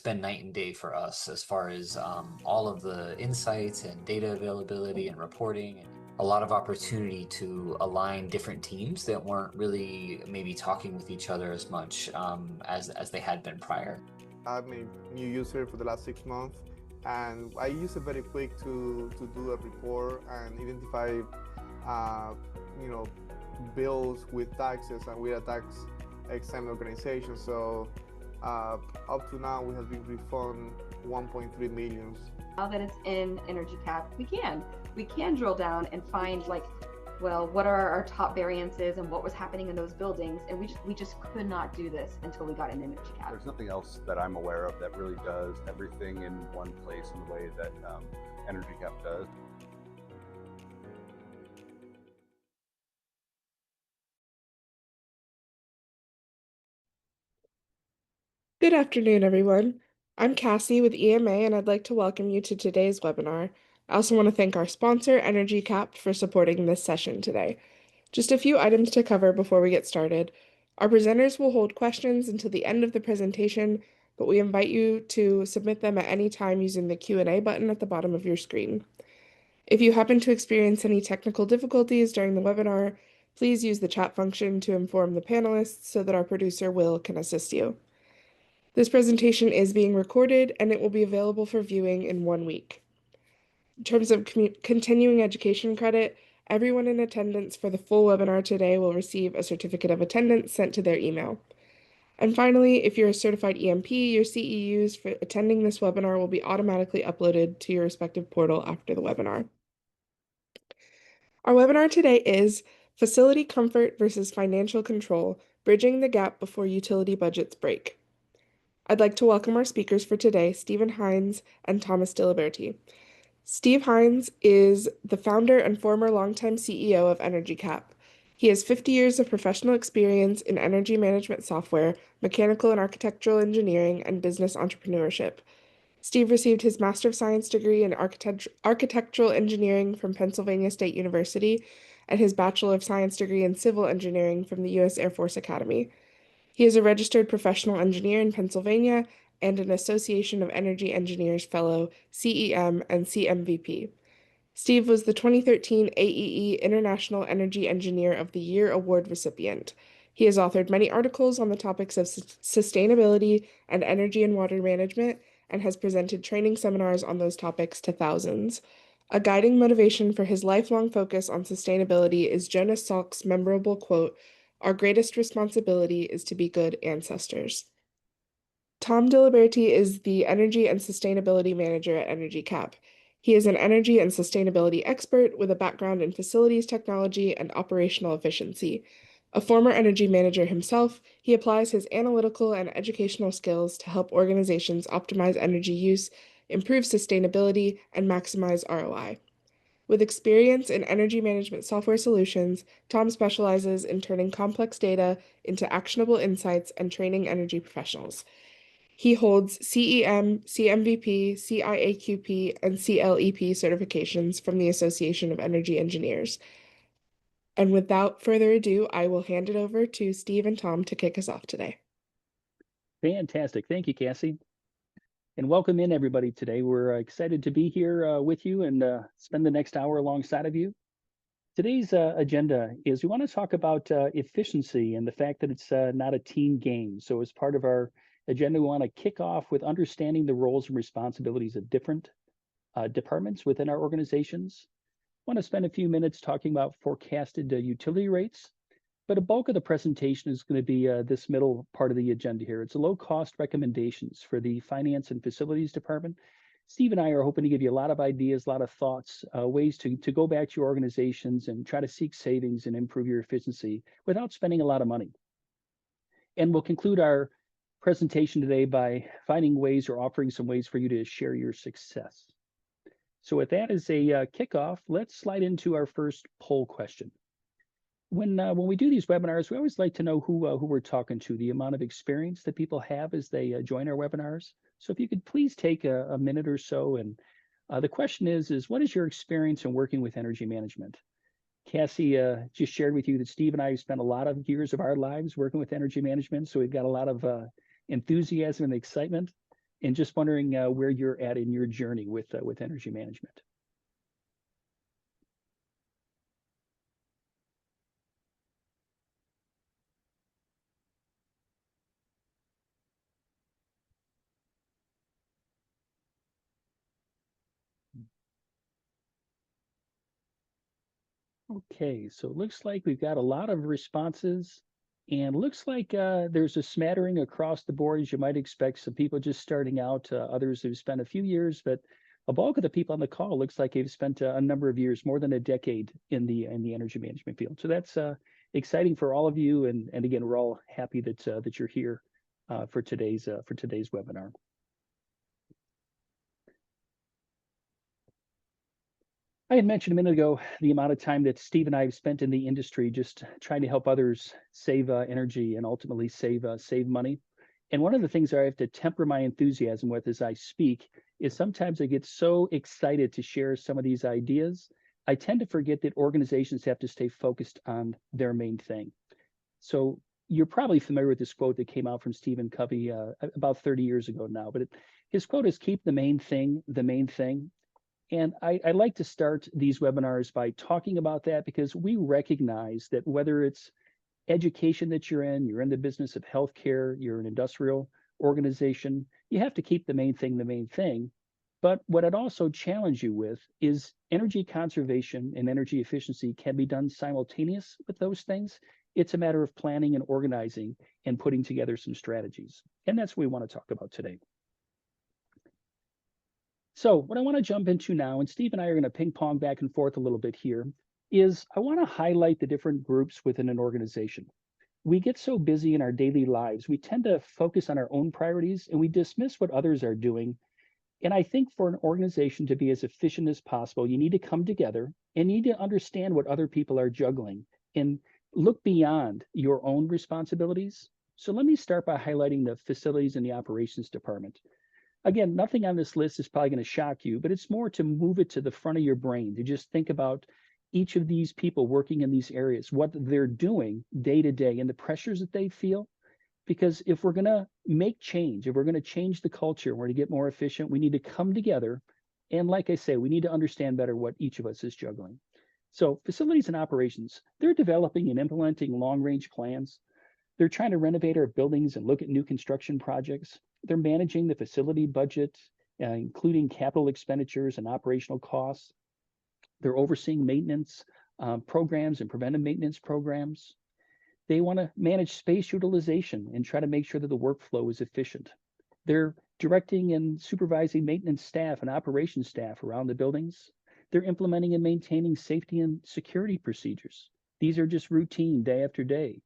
been night and day for us as far as all of the insights and data availability and reporting, and a lot of opportunity to align different teams that weren't really maybe talking with each other as much as they had been prior. I'm a new user for the last 6 months, and I use it very quick to do a report and identify, uh, you know, bills with taxes, and we're a tax exempt organization. So up to now, we have been refunded 1.3 million. Now that it's in EnergyCAP, we can drill down and find, like, well, what are our top variances and what was happening in those buildings, and we just could not do this until we got an EnergyCAP. There's nothing else that I'm aware of that really does everything in one place in the way that EnergyCAP does. Good afternoon, everyone. I'm Cassie with EMA, and I'd like to welcome you to today's webinar. I also want to thank our sponsor, EnergyCAP, for supporting this session today. Just a few items to cover before we get started. Our presenters will hold questions until the end of the presentation, but we invite you to submit them at any time using the Q&A button at the bottom of your screen. If you happen to experience any technical difficulties during the webinar, please use the chat function to inform the panelists so that our producer, Will, can assist you. This presentation is being recorded, and it will be available for viewing in 1 week. In terms of continuing education credit, everyone in attendance for the full webinar today will receive a certificate of attendance sent to their email. And finally, if you're a certified EMP, your CEUs for attending this webinar will be automatically uploaded to your respective portal after the webinar. Our webinar today is Facility Comfort versus Financial Control, Bridging the Gap Before Utility Budgets Break. I'd like to welcome our speakers for today, Stephen Heinz and Thomas Diliberti. Steve Heinz is the founder and former longtime CEO of EnergyCAP. He has 50 years of professional experience in energy management software, mechanical and architectural engineering, and business entrepreneurship. Steve received his Master of Science degree in architectural engineering from Pennsylvania State University and his Bachelor of Science degree in civil engineering from the U.S. Air Force Academy. He is a registered professional engineer in Pennsylvania and an Association of Energy Engineers Fellow, CEM and CMVP. Steve was the 2013 AEE International Energy Engineer of the Year Award recipient. He has authored many articles on the topics of sustainability and energy and water management and has presented training seminars on those topics to thousands. A guiding motivation for his lifelong focus on sustainability is Jonas Salk's memorable quote, "Our greatest responsibility is to be good ancestors." Tom Diliberti is the Energy and Sustainability Manager at EnergyCAP. He is an energy and sustainability expert with a background in facilities technology and operational efficiency. A former energy manager himself, he applies his analytical and educational skills to help organizations optimize energy use, improve sustainability, and maximize ROI. With experience in energy management software solutions, Tom specializes in turning complex data into actionable insights and training energy professionals. He holds CEM, CMVP, CIAQP, and CLEP certifications from the Association of Energy Engineers. And without further ado, I will hand it over to Steve and Tom to kick us off today. Fantastic. Thank you, Cassie. And welcome in, everybody, today. We're excited to be here with you and spend the next hour alongside of you. Today's agenda is we want to talk about efficiency and the fact that it's not a team game. So as part of our agenda, we want to kick off with understanding the roles and responsibilities of different departments within our organizations. I want to spend a few minutes talking about forecasted utility rates, but a bulk of the presentation is going to be this middle part of the agenda here. It's a low-cost recommendations for the Finance and Facilities Department. Steve and I are hoping to give you a lot of ideas, a lot of thoughts, ways to go back to your organizations and try to seek savings and improve your efficiency without spending a lot of money. And we'll conclude our presentation today by finding ways or offering some ways for you to share your success. So with that as a kickoff, let's slide into our first poll question. When we do these webinars, we always like to know who we're talking to, the amount of experience that people have as they join our webinars. So if you could please take a minute or so. And the question is what is your experience in working with energy management? Cassie just shared with you that Steve and I spent a lot of years of our lives working with energy management. So we've got a lot of enthusiasm and excitement. and just wondering where you're at in your journey with energy management. Okay, so it looks like we've got a lot of responses, and looks like there's a smattering across the board, as you might expect. Some people just starting out, others who've spent a few years, but a bulk of the people on the call looks like they've spent a number of years, more than a decade, in the energy management field. So that's exciting for all of you, and again, we're all happy that that you're here for today's webinar. I had mentioned a minute ago the amount of time that Steve and I have spent in the industry just trying to help others save energy and ultimately save money. And one of the things I have to temper my enthusiasm with as I speak is sometimes I get so excited to share some of these ideas, I tend to forget that organizations have to stay focused on their main thing. So you're probably familiar with this quote that came out from Stephen Covey about 30 years ago now, but his quote is, "Keep the main thing the main thing." And I like to start these webinars by talking about that, because we recognize that whether it's education that you're in the business of healthcare, you're an industrial organization, you have to keep the main thing the main thing. But what I'd also challenge you with is energy conservation and energy efficiency can be done simultaneous with those things. It's a matter of planning and organizing and putting together some strategies. And that's what we want to talk about today. So what I want to jump into now, and Steve and I are going to ping pong back and forth a little bit here, is I want to highlight the different groups within an organization. We get so busy in our daily lives, we tend to focus on our own priorities and we dismiss what others are doing. And I think for an organization to be as efficient as possible, you need to come together and need to understand what other people are juggling and look beyond your own responsibilities. So let me start by highlighting the facilities and the operations department. Again, nothing on this list is probably going to shock you, but it's more to move it to the front of your brain, to just think about each of these people working in these areas, what they're doing day to day and the pressures that they feel. Because if we're going to make change, if we're going to change the culture, we're going to get more efficient, we need to come together. And like I say, we need to understand better what each of us is juggling. So facilities and operations, they're developing and implementing long-range plans. They're trying to renovate our buildings and look at new construction projects. They're managing the facility budget, including capital expenditures and operational costs. They're overseeing maintenance programs and preventive maintenance programs. They want to manage space utilization and try to make sure that the workflow is efficient. They're directing and supervising maintenance staff and operations staff around the buildings. They're implementing and maintaining safety and security procedures. These are just routine day after day.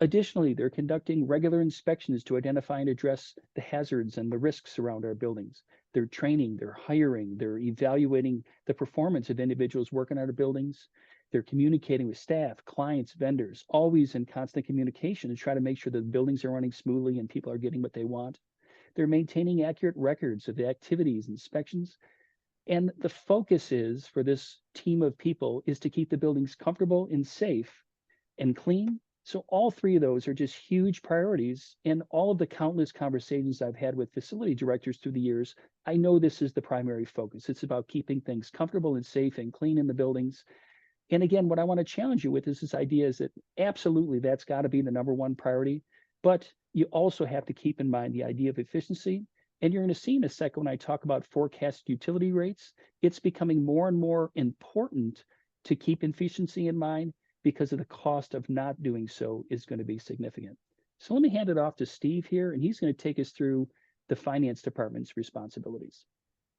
Additionally, they're conducting regular inspections to identify and address the hazards and the risks around our buildings. They're training, they're hiring, they're evaluating the performance of individuals working at our buildings. They're communicating with staff, clients, vendors, always in constant communication to try to make sure that the buildings are running smoothly and people are getting what they want. They're maintaining accurate records of the activities, inspections. And the focus is, for this team of people, is to keep the buildings comfortable and safe and clean. So all three of those are just huge priorities. And all of the countless conversations I've had with facility directors through the years, I know this is the primary focus. It's about keeping things comfortable and safe and clean in the buildings. And again, what I want to challenge you with is this idea is that absolutely that's got to be the number one priority, but you also have to keep in mind the idea of efficiency. And you're going to see in a second when I talk about forecast utility rates, it's becoming more and more important to keep efficiency in mind, because of the cost of not doing so is going to be significant. So let me hand it off to Steve here, and he's going to take us through the finance department's responsibilities.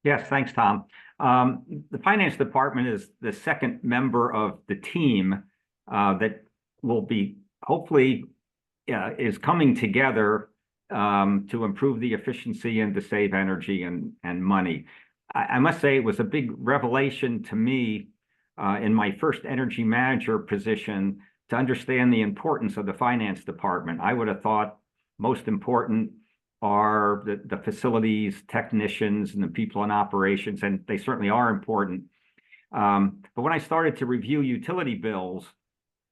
Yes, thanks, Tom. The finance department is the second member of the team that will be hopefully is coming together to improve the efficiency and to save energy and money. I must say it was a big revelation to me in my first energy manager position to understand the importance of the finance department. I would have thought most important are the facilities technicians and the people in operations, and they certainly are important. But when I started to review utility bills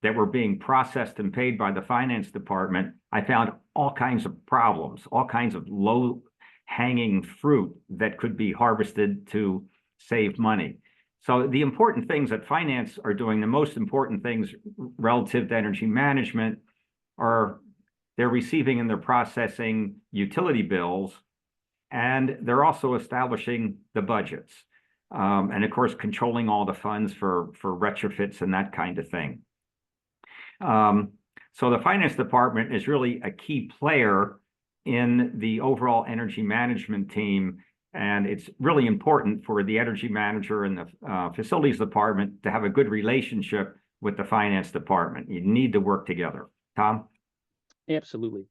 that were being processed and paid by the finance department, I found all kinds of problems, all kinds of low hanging fruit that could be harvested to save money. So the important things that finance are doing, the most important things relative to energy management, are they're receiving and they're processing utility bills, and they're also establishing the budgets. And of course, controlling all the funds for retrofits and that kind of thing. So the finance department is really a key player in the overall energy management team. And it's really important for the energy manager and the facilities department to have a good relationship with the finance department. You need to work together. Tom? Absolutely.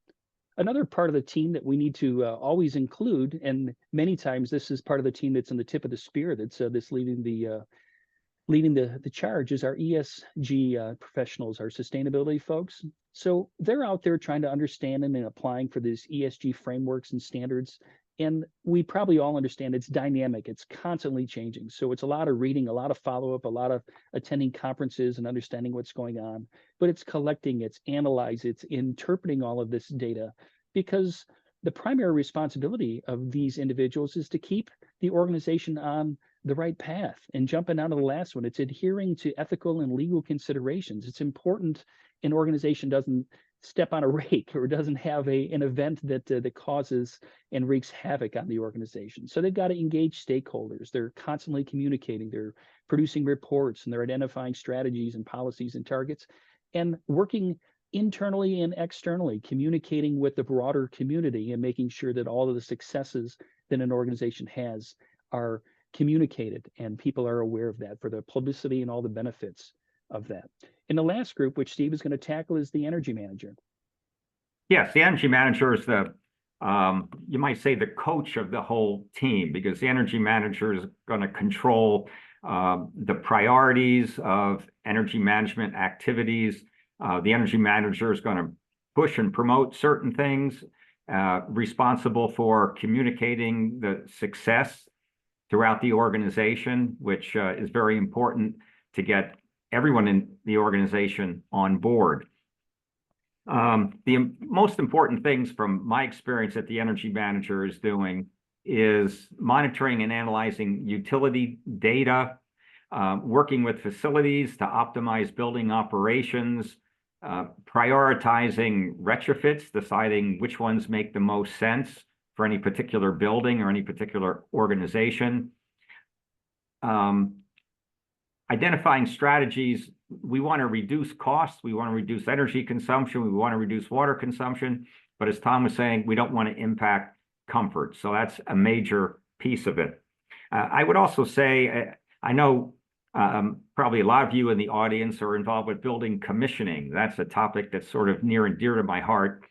Another part of the team that we need to always include, and many times this is part of the team that's in the tip of the spear that's leading the charge, is our ESG professionals, our sustainability folks. So they're out there trying to understand and applying for these ESG frameworks and standards. And we probably all understand it's dynamic, it's constantly changing. So it's a lot of reading, a lot of follow-up, a lot of attending conferences and understanding what's going on. But it's collecting, it's analyzing, it's interpreting all of this data, because the primary responsibility of these individuals is to keep the organization on the right path. And jumping out of the last one, it's adhering to ethical and legal considerations. It's important an organization doesn't step on a rake or doesn't have an event that causes and wreaks havoc on the organization. So they've got to engage stakeholders. They're constantly communicating. They're producing reports, and they're identifying strategies and policies and targets, and working internally and externally, communicating with the broader community and making sure that all of the successes that an organization has are communicated and people are aware of that, for the publicity and all the benefits of that. And the last group, which Steve is going to tackle, is the energy manager. Yes, the energy manager is the, you might say, the coach of the whole team, because the energy manager is going to control the priorities of energy management activities. The energy manager is going to push and promote certain things, responsible for communicating the success throughout the organization, which is very important to get everyone in the organization on board. The most important things from my experience that the energy manager is doing is monitoring and analyzing utility data, working with facilities to optimize building operations, prioritizing retrofits, deciding which ones make the most sense for any particular building or any particular organization. Identifying strategies. We want to reduce costs, we want to reduce energy consumption, we want to reduce water consumption, but as Tom was saying, we don't want to impact comfort. So that's a major piece of it. I would also say, I know probably a lot of you in the audience are involved with building commissioning. That's a topic that's sort of near and dear to my heart.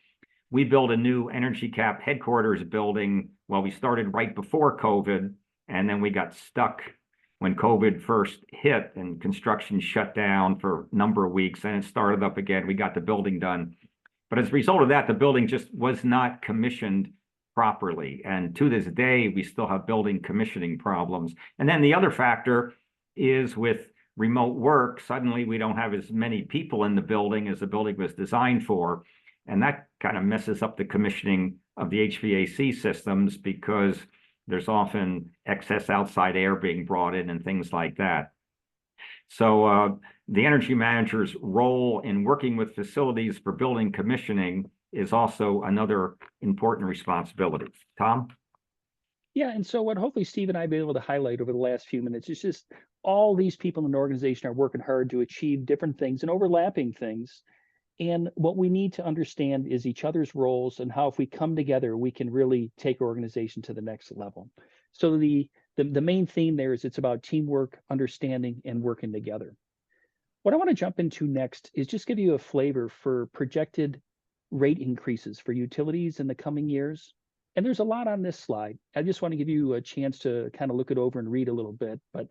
We built a new EnergyCAP headquarters building. Well, we started right before COVID, and then we got stuck when COVID first hit and construction shut down for a number of weeks, and it started up again. We got the building done. But as a result of that, the building just was not commissioned properly. And to this day, we still have building commissioning problems. And then the other factor is with remote work, suddenly we don't have as many people in the building as the building was designed for. And that kind of messes up the commissioning of the HVAC systems, because there's often excess outside air being brought in and things like that. So the energy manager's role in working with facilities for building commissioning is also another important responsibility. Tom? Yeah, and so what hopefully Steve and I have been able to highlight over the last few minutes is just all these people in the organization are working hard to achieve different things and overlapping things. And what we need to understand is each other's roles and how, if we come together, we can really take organization to the next level. So the main theme there is it's about teamwork, understanding, and working together. What I want to jump into next is just give you a flavor for projected rate increases for utilities in the coming years. And there's a lot on this slide. I just want to give you a chance to kind of look it over and read a little bit, but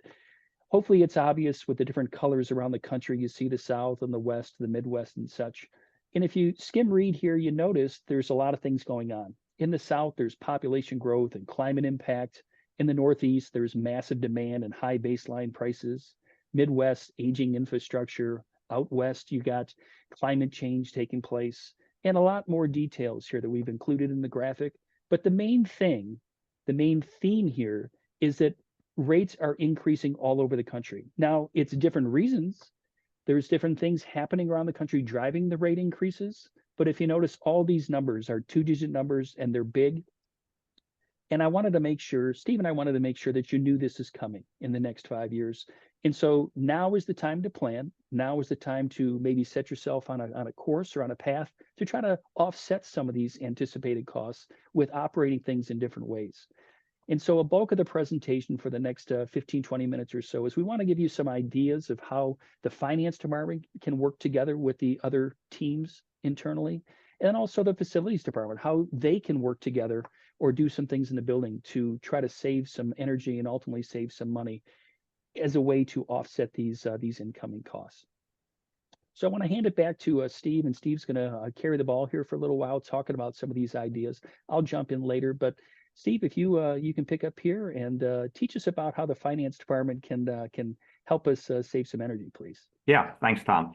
hopefully it's obvious with the different colors around the country. You see the South and the West, the Midwest and such. And if you skim read here, you notice there's a lot of things going on. In the South, there's population growth and climate impact. In the Northeast, there's massive demand and high baseline prices. Midwest, aging infrastructure. Out West, you got climate change taking place, and a lot more details here that we've included in the graphic. But the main thing the main theme here is that rates are increasing all over the country. Now, it's different reasons. There's different things happening around the country driving the rate increases. But if you notice, all these numbers are 2-digit numbers and they're big. And I wanted to make sure, Steve and I wanted to make sure that you knew this is coming in the next 5 years. And so now is the time to plan. Now is the time to maybe set yourself on a course or on a path to try to offset some of these anticipated costs with operating things in different ways. And so a bulk of the presentation for the next 15, 20 minutes or so is we want to give you some ideas of how the finance department can work together with the other teams internally, and also the facilities department, how they can work together or do some things in the building to try to save some energy and ultimately save some money as a way to offset these incoming costs. So I want to hand it back to Steve, and Steve's going to carry the ball here for a little while, talking about some of these ideas. I'll jump in later, but Steve, if you can pick up here and teach us about how the finance department can help us save some energy, please. Yeah, thanks, Tom.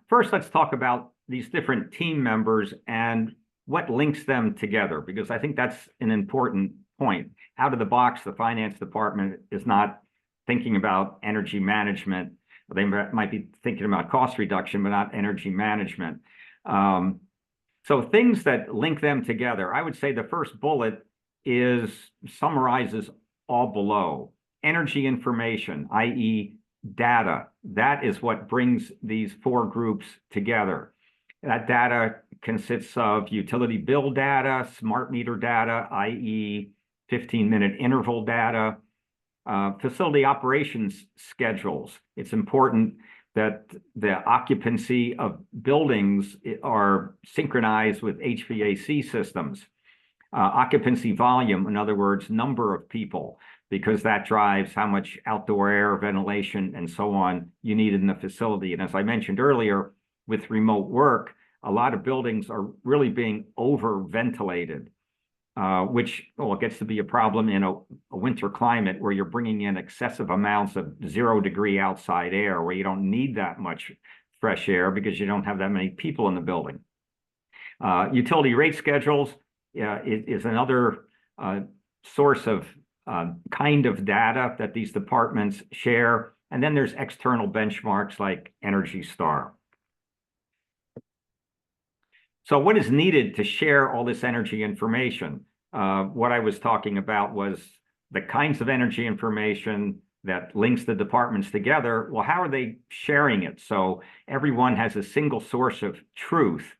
First, let's talk about these different team members and what links them together, because I think that's an important point. Out of the box, the finance department is not thinking about energy management. They might be thinking about cost reduction, but not energy management. So things that link them together, I would say the first bullet summarizes all below. Energy information, i.e. data. That is what brings these four groups together. That data consists of utility bill data, smart meter data, i.e. 15-minute interval data, facility operations schedules. It's important that the occupancy of buildings are synchronized with HVAC systems. Occupancy volume, in other words, number of people, because that drives how much outdoor air, ventilation, and so on you need in the facility. And as I mentioned earlier, with remote work, a lot of buildings are really being over-ventilated, which gets to be a problem in a winter climate where you're bringing in excessive amounts of 0-degree outside air, where you don't need that much fresh air because you don't have that many people in the building. Utility rate schedules is another source of kind of data that these departments share. And then there's external benchmarks like Energy Star. So what is needed to share all this energy information? What I was talking about was the kinds of energy information that links the departments together. Well, how are they sharing it? So everyone has a single source of truth.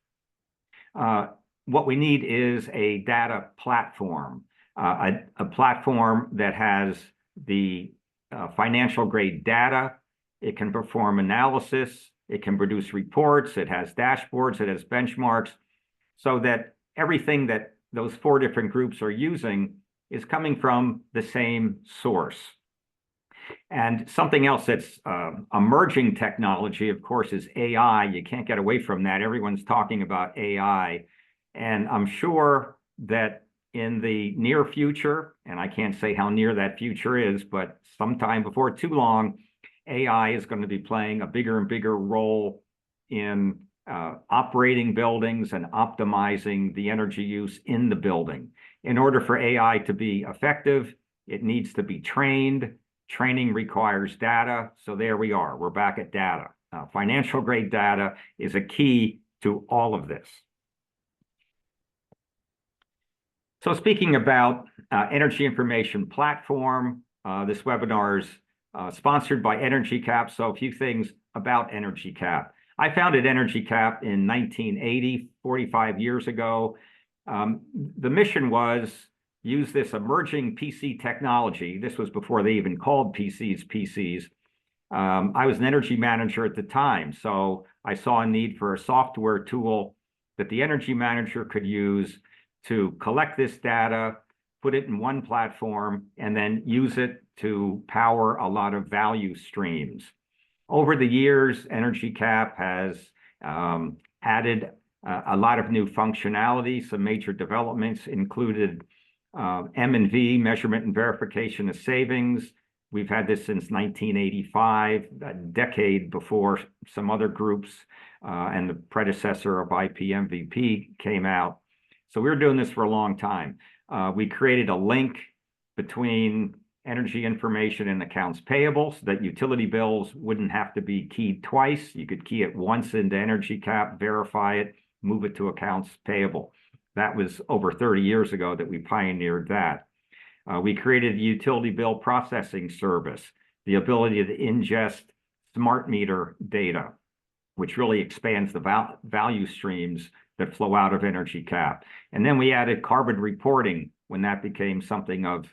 What we need is a data platform, a platform that has the financial grade data. It can perform analysis. It can produce reports. It has dashboards. It has benchmarks, so that everything that those four different groups are using is coming from the same source. And something else that's emerging technology, of course, is AI. You can't get away from that. Everyone's talking about AI. And I'm sure that in the near future, and I can't say how near that future is, but sometime before too long, AI is going to be playing a bigger and bigger role in operating buildings and optimizing the energy use in the building. In order for AI to be effective, it needs to be trained. Training requires data. So there we are. We're back at data. Financial grade data is a key to all of this. So speaking about Energy Information Platform, this webinar is sponsored by EnergyCAP. So a few things about EnergyCAP. I founded EnergyCAP in 1980, 45 years ago. The mission was use this emerging PC technology. This was before they even called PCs. I was an energy manager at the time, so I saw a need for a software tool that the energy manager could use to collect this data, put it in one platform, and then use it to power a lot of value streams. Over the years, EnergyCAP has added a lot of new functionality. Some major developments included M&V, measurement and verification of savings. We've had this since 1985, a decade before some other groups and the predecessor of CMVP came out. So we were doing this for a long time. We created a link between energy information and accounts payable so that utility bills wouldn't have to be keyed twice. You could key it once into EnergyCAP, verify it, move it to accounts payable. That was over 30 years ago that we pioneered that. We created a utility bill processing service, the ability to ingest smart meter data, which really expands the value streams that flow out of EnergyCAP. And then we added carbon reporting when that became something of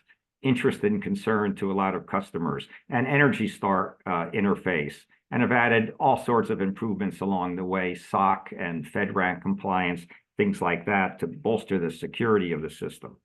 interest and concern to a lot of customers, and Energy Star interface, and have added all sorts of improvements along the way, SOC and FedRAMP compliance, things like that, to bolster the security of the system.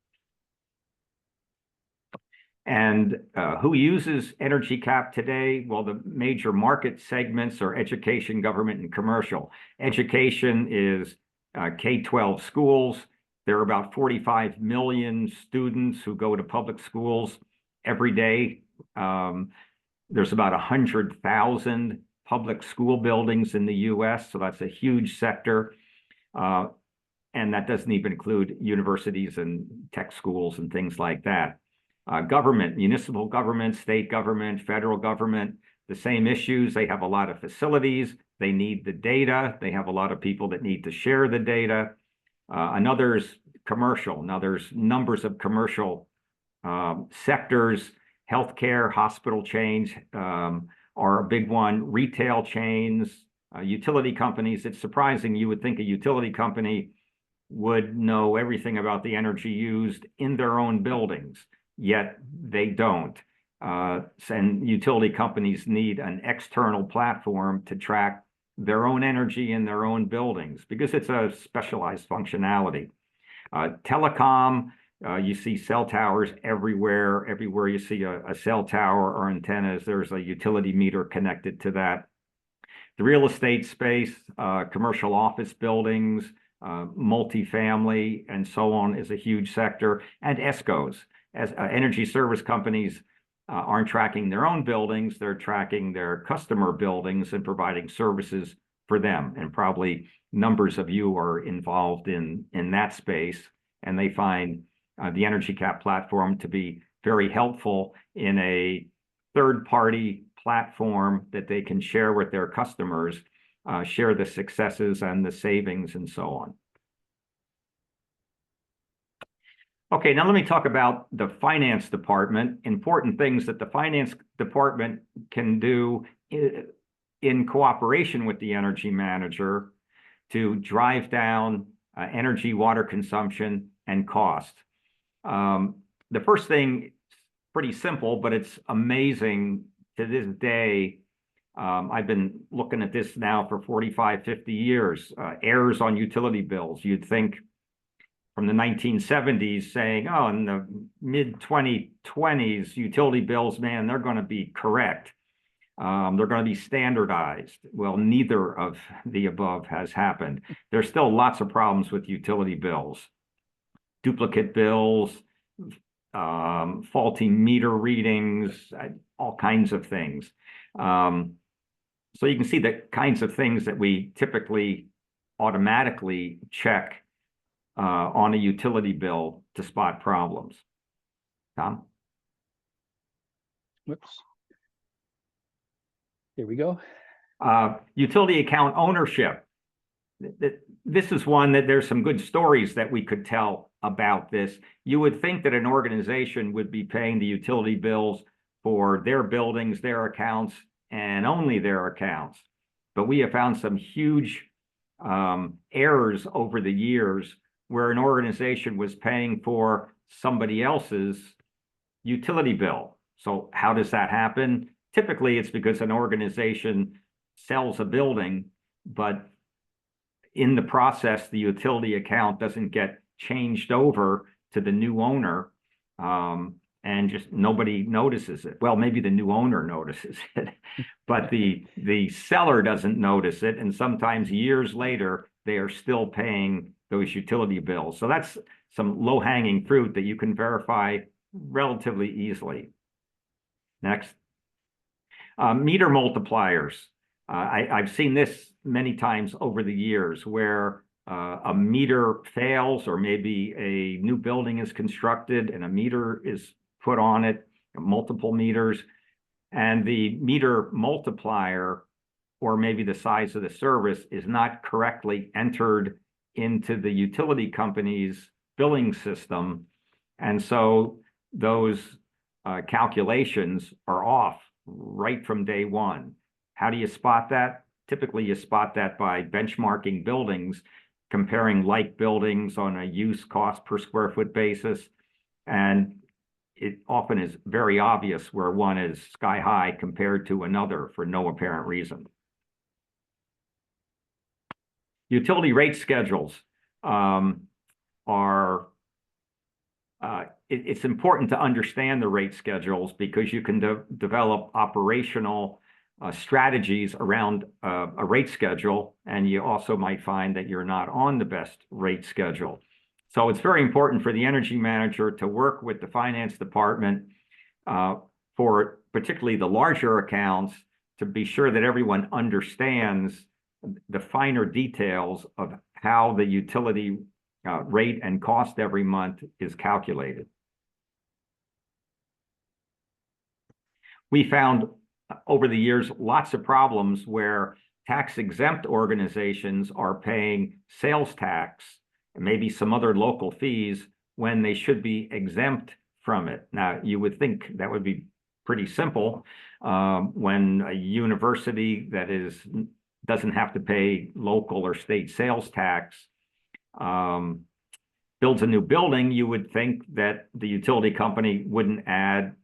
And who uses EnergyCAP today? Well, the major market segments are education, government, and commercial. Education is K-12 schools. There are about 45 million students who go to public schools every day. There's about 100,000 public school buildings in the US, so that's a huge sector. And that doesn't even include universities and tech schools and things like that. Government, municipal government, state government, federal government, the same issues. They have a lot of facilities. They need the data. They have a lot of people that need to share the data. Another is commercial. Now there's numbers of commercial sectors. Healthcare, hospital chains are a big one. Retail chains, utility companies. It's surprising. You would think a utility company would know everything about the energy used in their own buildings, yet they don't. And utility companies need an external platform to track their own energy in their own buildings because it's a specialized functionality. Telecom, you see cell towers everywhere. Everywhere you see a cell tower or antennas, there's a utility meter connected to that. The real estate space, commercial office buildings, multifamily, and so on is a huge sector. And ESCOs, as energy service companies aren't tracking their own buildings, they're tracking their customer buildings and providing services for them. And probably numbers of you are involved in that space, and they find the EnergyCAP platform to be very helpful in a third-party platform that they can share with their customers, share the successes and the savings and so on. Okay, now let me talk about the finance department, important things that the finance department can do in cooperation with the energy manager to drive down energy, water consumption, and cost. The first thing is pretty simple, but it's amazing to this day. I've been looking at this now for 45, 50 years. Errors on utility bills. You'd think from the 1970s saying, oh, in the mid-2020s, utility bills, man, they're going to be correct. They're going to be standardized. Well, neither of the above has happened. There's still lots of problems with utility bills. Duplicate bills, faulty meter readings, all kinds of things. So you can see the kinds of things that we typically automatically check on a utility bill to spot problems. Tom? Whoops. There we go. Utility account ownership. This is one that there's some good stories that we could tell about this. You would think that an organization would be paying the utility bills for their buildings, their accounts, and only their accounts. But we have found some huge errors over the years where an organization was paying for somebody else's utility bill. So how does that happen? Typically, it's because an organization sells a building, but in the process, the utility account doesn't get changed over to the new owner, and just nobody notices it. Well, maybe the new owner notices it, but the seller doesn't notice it, and sometimes years later, they are still paying those utility bills. So that's some low-hanging fruit that you can verify relatively easily. Next. Meter multipliers. I've seen this many times over the years where a meter fails, or maybe a new building is constructed and a meter is put on it, multiple meters, and the meter multiplier, or maybe the size of the service, is not correctly entered into the utility company's billing system. And so those calculations are off right from day one. How do you spot that? Typically, you spot that by benchmarking buildings, comparing like buildings on a use cost per square foot basis. And it often is very obvious where one is sky high compared to another for no apparent reason. Utility rate schedules it's important to understand the rate schedules because you can develop operational strategies around a rate schedule, and you also might find that you're not on the best rate schedule. So it's very important for the energy manager to work with the finance department for particularly the larger accounts to be sure that everyone understands the finer details of how the utility rate and cost every month is calculated. We found over the years lots of problems where tax-exempt organizations are paying sales tax and maybe some other local fees when they should be exempt from it. Now, you would think that would be pretty simple when a university that doesn't have to pay local or state sales tax builds a new building. You would think that the utility company wouldn't add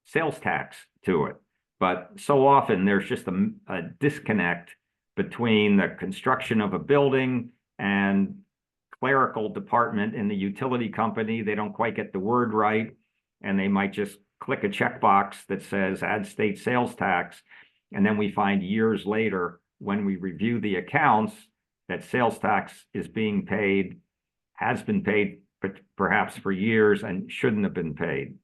sales tax to it. But so often there's just a disconnect between the construction of a building and clerical department in the utility company. They don't quite get the word right, and they might just click a checkbox that says add state sales tax. And then we find years later, when we review the accounts, that sales tax is being paid, has been paid perhaps for years and shouldn't have been paid.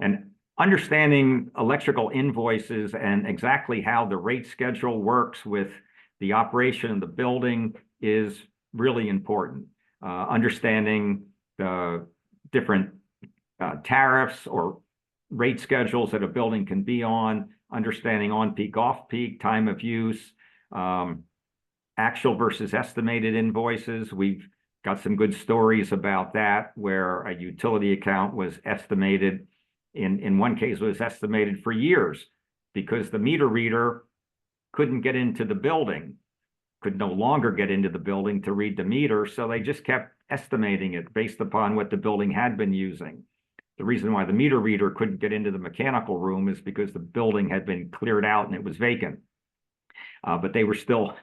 And understanding electrical invoices and exactly how the rate schedule works with the operation of the building is really important. Understanding the different tariffs or rate schedules that a building can be on, understanding on-peak, off-peak, time of use, actual versus estimated invoices. We've got some good stories about that, where a utility account was estimated, in one case was estimated for years because the meter reader couldn't get into the building, could no longer get into the building to read the meter. So they just kept estimating it based upon what the building had been using. The reason why the meter reader couldn't get into the mechanical room is because the building had been cleared out and it was vacant. But they were still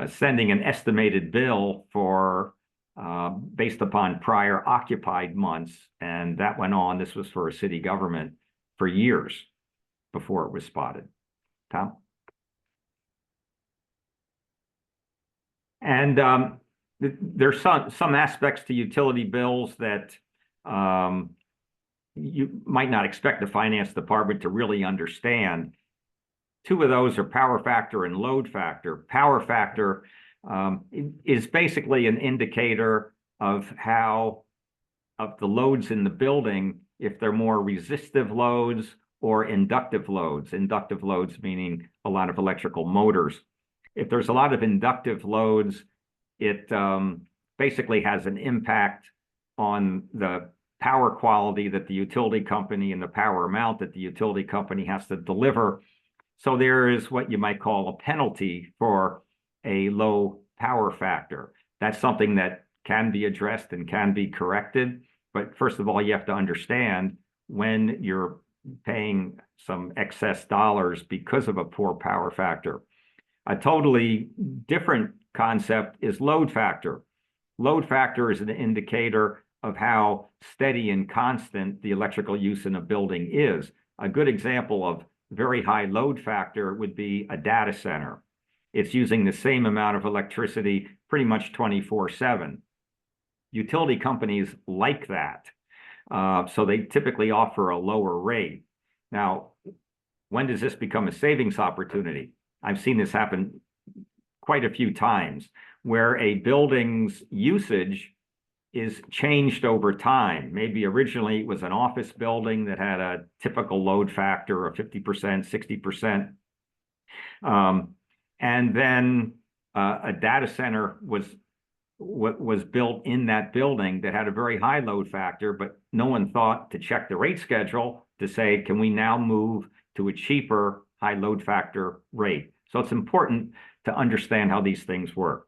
sending an estimated bill for based upon prior occupied months. And that went on, this was for a city government, for years before it was spotted. Tom? And there's some aspects to utility bills that you might not expect the finance department to really understand. Two of those are power factor and load factor. Power factor is basically an indicator of the loads in the building, if they're more resistive loads or inductive loads. Inductive loads meaning a lot of electrical motors. If there's a lot of inductive loads, it basically has an impact on the power quality that the utility company and the power amount that the utility company has to deliver. So there is what you might call a penalty for a low power factor. That's something that can be addressed and can be corrected. But first of all, you have to understand when you're paying some excess dollars because of a poor power factor. A totally different concept is load factor. Load factor is an indicator of how steady and constant the electrical use in a building is. A good example of very high load factor would be a data center. It's using the same amount of electricity pretty much 24/7. Utility companies like that. So they typically offer a lower rate. Now, when does this become a savings opportunity? I've seen this happen quite a few times, where a building's usage is changed over time. Maybe originally it was an office building that had a typical load factor of 50%, 60%. And then a data center was built in that building that had a very high load factor, but no one thought to check the rate schedule to say, can we now move to a cheaper high load factor rate? So it's important to understand how these things work.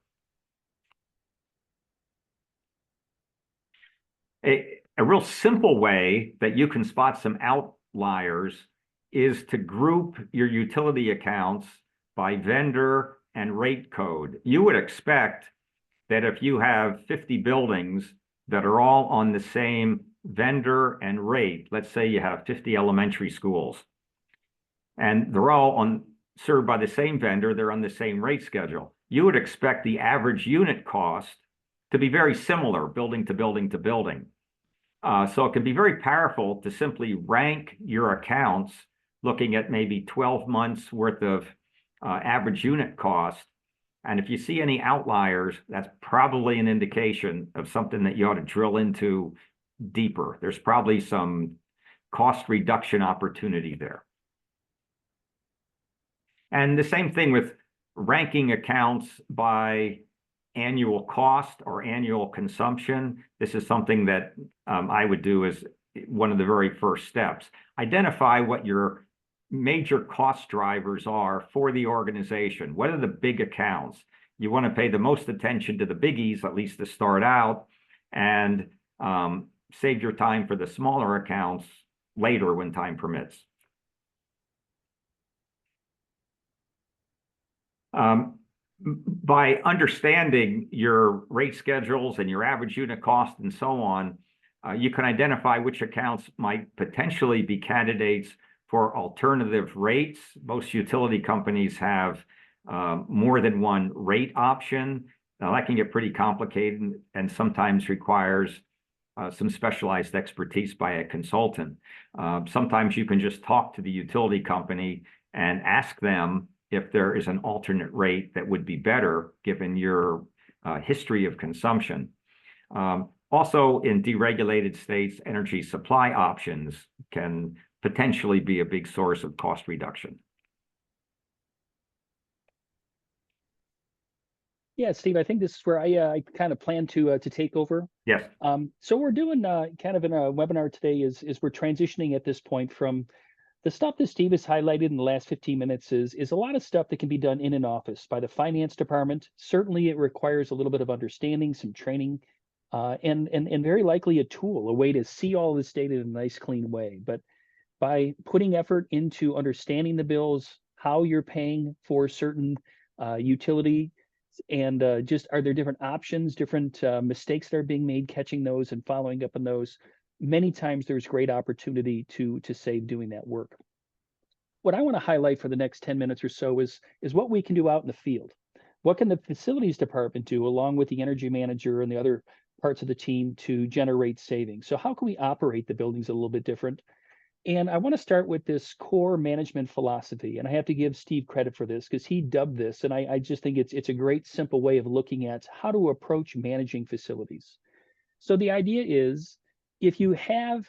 A real simple way that you can spot some outliers is to group your utility accounts by vendor and rate code. You would expect that if you have 50 buildings that are all on the same vendor and rate, let's say you have 50 elementary schools, and they're all served by the same vendor, they're on the same rate schedule. You would expect the average unit cost to be very similar, building to building to building. So it can be very powerful to simply rank your accounts, looking at maybe 12 months worth of average unit cost. And if you see any outliers, that's probably an indication of something that you ought to drill into deeper. There's probably some cost reduction opportunity there. And the same thing with ranking accounts by annual cost or annual consumption. This is something that I would do as one of the very first steps. Identify what your major cost drivers are for the organization. What are the big accounts? You want to pay the most attention to the biggies, at least to start out, and save your time for the smaller accounts later when time permits. By understanding your rate schedules and your average unit cost and so on, you can identify which accounts might potentially be candidates for alternative rates. Most utility companies have more than one rate option. Now, that can get pretty complicated and sometimes requires some specialized expertise by a consultant. Sometimes you can just talk to the utility company and ask them if there is an alternate rate that would be better given your history of consumption. Also, in deregulated states, energy supply options can potentially be a big source of cost reduction. Yeah, Steve, I think this is where I kind of plan to take over. Yes. So we're doing kind of in a webinar today is we're transitioning at this point from the stuff that Steve has highlighted in the last 15 minutes is a lot of stuff that can be done in an office by the finance department. Certainly, it requires a little bit of understanding, some training, and very likely a tool, a way to see all this data in a nice, clean way. But by putting effort into understanding the bills, how you're paying for certain utility, and just are there different options, different mistakes that are being made, catching those and following up on those. Many times there's great opportunity to save doing that work. What I want to highlight for the next 10 minutes or so is what we can do out in the field. What can the facilities department do along with the energy manager and the other parts of the team to generate savings? So how can we operate the buildings a little bit different? And I want to start with this core management philosophy. And I have to give Steve credit for this because he dubbed this. And I just think it's a great, simple way of looking at how to approach managing facilities. So the idea is, if you have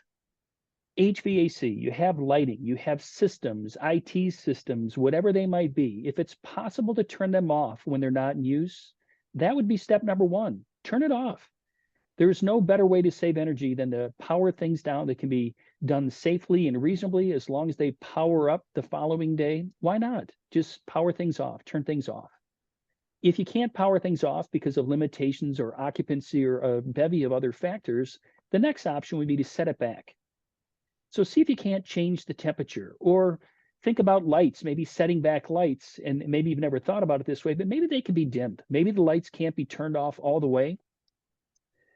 HVAC, you have lighting, you have systems, IT systems, whatever they might be, if it's possible to turn them off when they're not in use, that would be step number one. Turn it off. There's no better way to save energy than to power things down that can be done safely and reasonably as long as they power up the following day. Why not? Just power things off, turn things off. If you can't power things off because of limitations or occupancy or a bevy of other factors, the next option would be to set it back. So see if you can't change the temperature, or think about lights, maybe setting back lights, and maybe you've never thought about it this way, but maybe they can be dimmed. Maybe the lights can't be turned off all the way.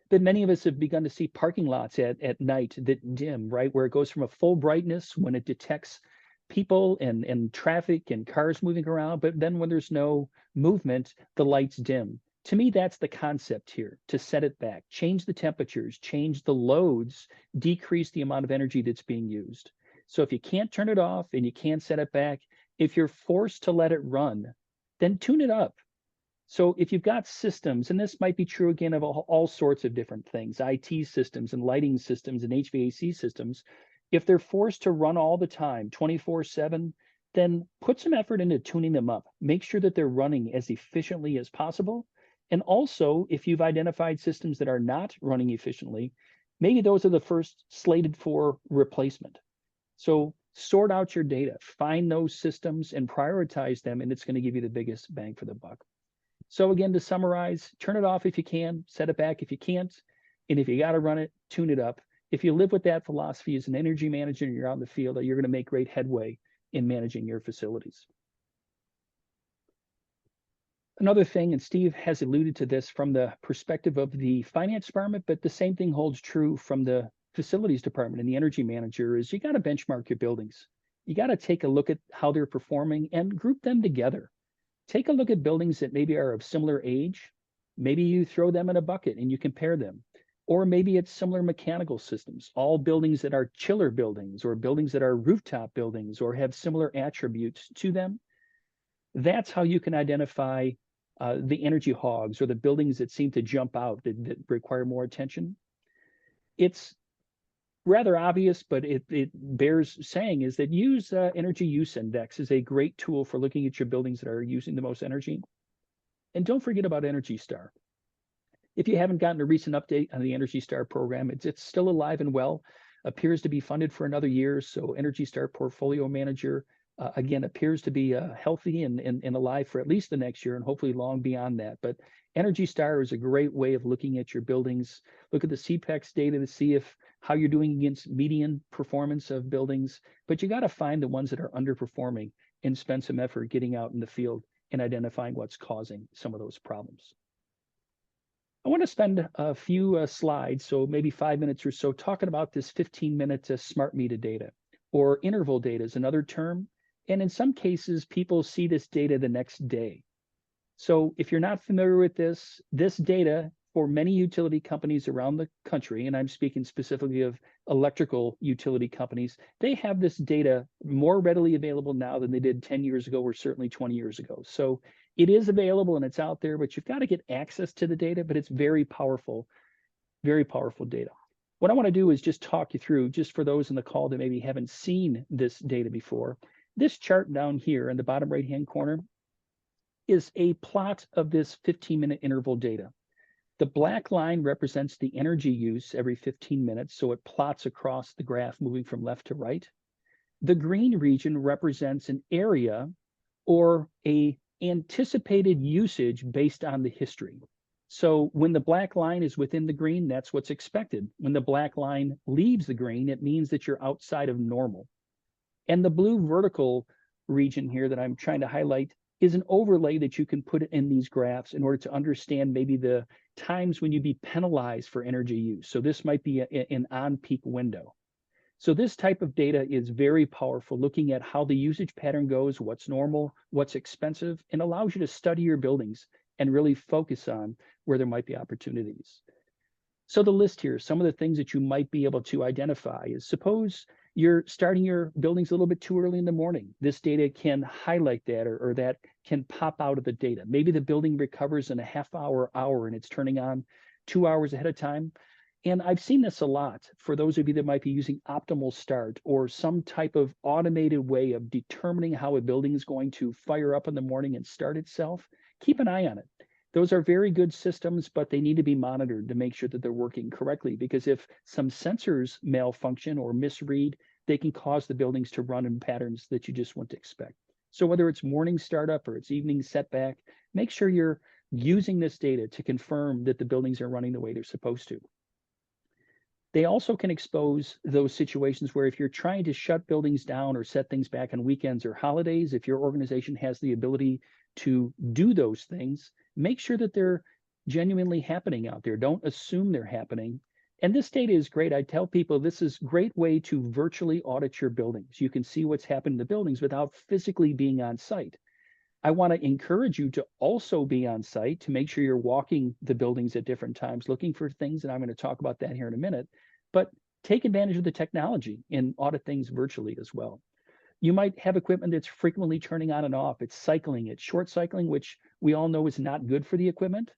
But many of us have begun to see parking lots at night that dim, right? Where it goes from a full brightness when it detects people and traffic and cars moving around, but then when there's no movement, the lights dim. To me, that's the concept here, to set it back, change the temperatures, change the loads, decrease the amount of energy that's being used. So if you can't turn it off and you can't set it back, if you're forced to let it run, then tune it up. So if you've got systems, and this might be true again of all sorts of different things, IT systems and lighting systems and HVAC systems, if they're forced to run all the time, 24/7, then put some effort into tuning them up. Make sure that they're running as efficiently as possible. And also, if you've identified systems that are not running efficiently, maybe those are the first slated for replacement. So sort out your data, find those systems and prioritize them, and it's going to give you the biggest bang for the buck. So again, to summarize, turn it off if you can, set it back if you can't, and if you got to run it, tune it up. If you live with that philosophy as an energy manager and you're out in the field, you're going to make great headway in managing your facilities. Another thing, and Steve has alluded to this from the perspective of the finance department, but the same thing holds true from the facilities department and the energy manager, is you got to benchmark your buildings. You got to take a look at how they're performing and group them together. Take a look at buildings that maybe are of similar age. Maybe you throw them in a bucket and you compare them. Or maybe it's similar mechanical systems, all buildings that are chiller buildings or buildings that are rooftop buildings or have similar attributes to them. That's how you can identify the energy hogs or the buildings that seem to jump out that require more attention. It's rather obvious, but it bears saying is that use energy use index is a great tool for looking at your buildings that are using the most energy. And don't forget about Energy Star. If you haven't gotten a recent update on the Energy Star program, it's still alive and well, appears to be funded for another year. So Energy Star Portfolio Manager, again, appears to be healthy and alive for at least the next year and hopefully long beyond that. But Energy Star is a great way of looking at your buildings. Look at the CPEX data to see how you're doing against median performance of buildings, but you got to find the ones that are underperforming and spend some effort getting out in the field and identifying what's causing some of those problems. I want to spend a few slides, so maybe 5 minutes or so, talking about this 15-minute smart meter data, or interval data is another term. And in some cases, people see this data the next day. So if you're not familiar with this data for many utility companies around the country, and I'm speaking specifically of electrical utility companies, they have this data more readily available now than they did 10 years ago or certainly 20 years ago. So it is available and it's out there, but you've got to get access to the data, but it's very powerful data. What I want to do is just talk you through, just for those in the call that maybe haven't seen this data before, this chart down here in the bottom right-hand corner is a plot of this 15-minute interval data. The black line represents the energy use every 15 minutes, so it plots across the graph moving from left to right. The green region represents an area or a anticipated usage based on the history. So when the black line is within the green, that's what's expected. When the black line leaves the green, it means that you're outside of normal. And the blue vertical region here that I'm trying to highlight is an overlay that you can put in these graphs in order to understand maybe the times when you'd be penalized for energy use. So this might be an on-peak window. So this type of data is very powerful, looking at how the usage pattern goes, what's normal, what's expensive, and allows you to study your buildings and really focus on where there might be opportunities. So the list here, some of the things that you might be able to identify is, suppose you're starting your buildings a little bit too early in the morning. This data can highlight that, or that can pop out of the data. Maybe the building recovers in a half hour, and it's turning on 2 hours ahead of time. And I've seen this a lot for those of you that might be using optimal start or some type of automated way of determining how a building is going to fire up in the morning and start itself. Keep an eye on it. Those are very good systems, but they need to be monitored to make sure that they're working correctly, because if some sensors malfunction or misread, they can cause the buildings to run in patterns that you just wouldn't expect. So whether it's morning startup or it's evening setback, make sure you're using this data to confirm that the buildings are running the way they're supposed to. They also can expose those situations where if you're trying to shut buildings down or set things back on weekends or holidays, if your organization has the ability to do those things, make sure that they're genuinely happening out there. Don't assume they're happening. And this data is great. I tell people this is a great way to virtually audit your buildings. You can see what's happened in the buildings without physically being on site. I want to encourage you to also be on site to make sure you're walking the buildings at different times, looking for things, and I'm going to talk about that here in a minute, but take advantage of the technology and audit things virtually as well. You might have equipment that's frequently turning on and off. It's cycling, it's short cycling, which we all know is not good for the equipment.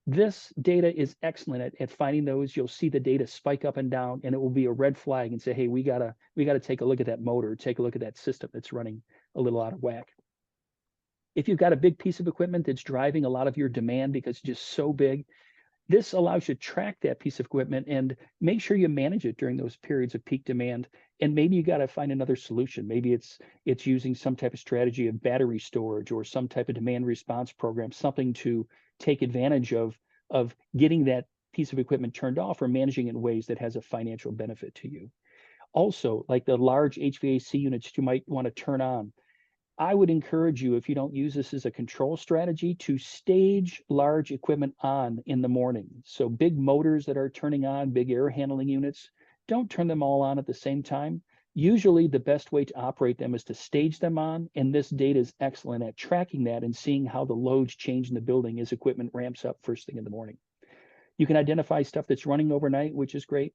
This data is excellent at finding those. You'll see the data spike up and down, and it will be a red flag and say, hey, we gotta take a look at that motor, take a look at that system that's running a little out of whack. If you've got a big piece of equipment that's driving a lot of your demand because it's just so big, this allows you to track that piece of equipment and make sure you manage it during those periods of peak demand. And maybe you got to find another solution. Maybe it's using some type of strategy of battery storage or some type of demand response program, something to take advantage of getting that piece of equipment turned off or managing it in ways that has a financial benefit to you. Also, like the large HVAC units you might want to turn on, I would encourage you, if you don't use this as a control strategy, to stage large equipment on in the morning. So big motors that are turning on, big air handling units, don't turn them all on at the same time. Usually the best way to operate them is to stage them on, and this data is excellent at tracking that and seeing how the loads change in the building as equipment ramps up first thing in the morning. You can identify stuff that's running overnight, which is great.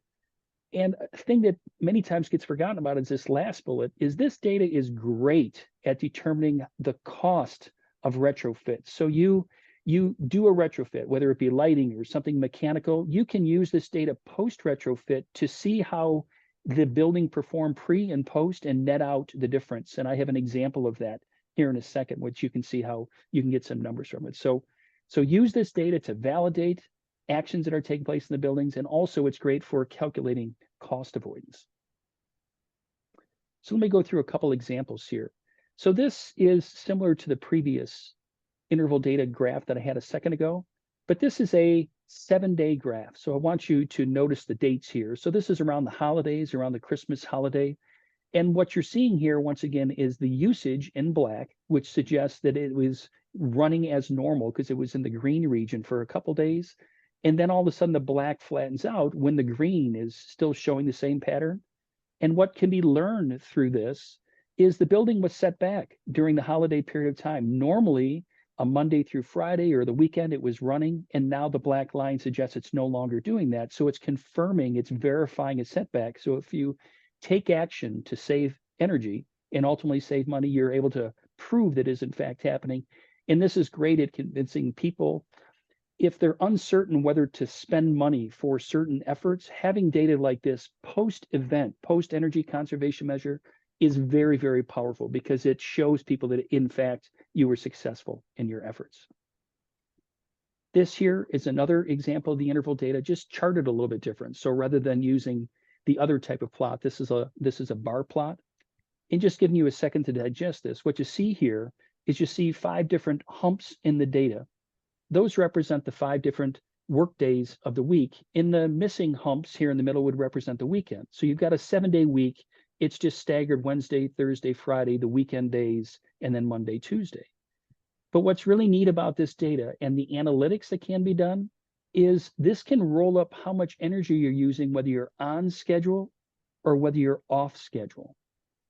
And a thing that many times gets forgotten about is this last bullet, is this data is great at determining the cost of retrofit. So you do a retrofit, whether it be lighting or something mechanical, you can use this data post retrofit to see how the building performed pre and post and net out the difference. And I have an example of that here in a second, which you can see how you can get some numbers from it. So use this data to validate actions that are taking place in the buildings, and also it's great for calculating cost avoidance. So let me go through a couple examples here. So this is similar to the previous interval data graph that I had a second ago, but this is a 7-day graph. So I want you to notice the dates here. So this is around the holidays, around the Christmas holiday. And what you're seeing here, once again, is the usage in black, which suggests that it was running as normal because it was in the green region for a couple days. And then all of a sudden the black flattens out when the green is still showing the same pattern. And what can be learned through this is the building was set back during the holiday period of time. Normally, a Monday through Friday or the weekend, it was running, and now the black line suggests it's no longer doing that. So it's confirming, it's verifying a setback. So if you take action to save energy and ultimately save money, you're able to prove that is in fact happening. And this is great at convincing people. If they're uncertain whether to spend money for certain efforts, having data like this post-event, post-energy conservation measure is very, very powerful because it shows people that, in fact, you were successful in your efforts. This here is another example of the interval data, just charted a little bit different. So rather than using the other type of plot, this is a bar plot. And just giving you a second to digest this, what you see here is you see 5 different humps in the data. Those represent the 5 different work days of the week. In the missing humps here in the middle would represent the weekend. So you've got a 7-day week. It's just staggered Wednesday, Thursday, Friday, the weekend days, and then Monday, Tuesday. But what's really neat about this data and the analytics that can be done is this can roll up how much energy you're using, whether you're on schedule or whether you're off schedule.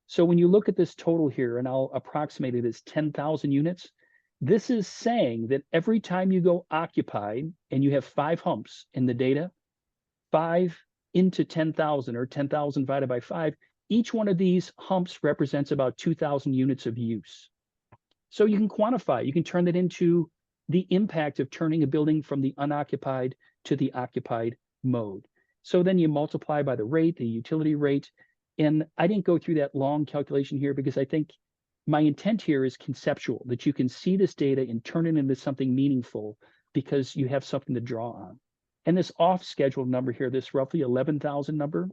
So when you look at this total here, and I'll approximate it as 10,000 units, this is saying that every time you go occupied and you have 5 humps in the data, 5 into 10,000 or 10,000 divided by 5, each one of these humps represents about 2,000 units of use. So you can quantify, you can turn that into the impact of turning a building from the unoccupied to the occupied mode. So then you multiply by the rate, the utility rate. And I didn't go through that long calculation here because I think my intent here is conceptual, that you can see this data and turn it into something meaningful because you have something to draw on. And this off-schedule number here, this roughly 11,000 number,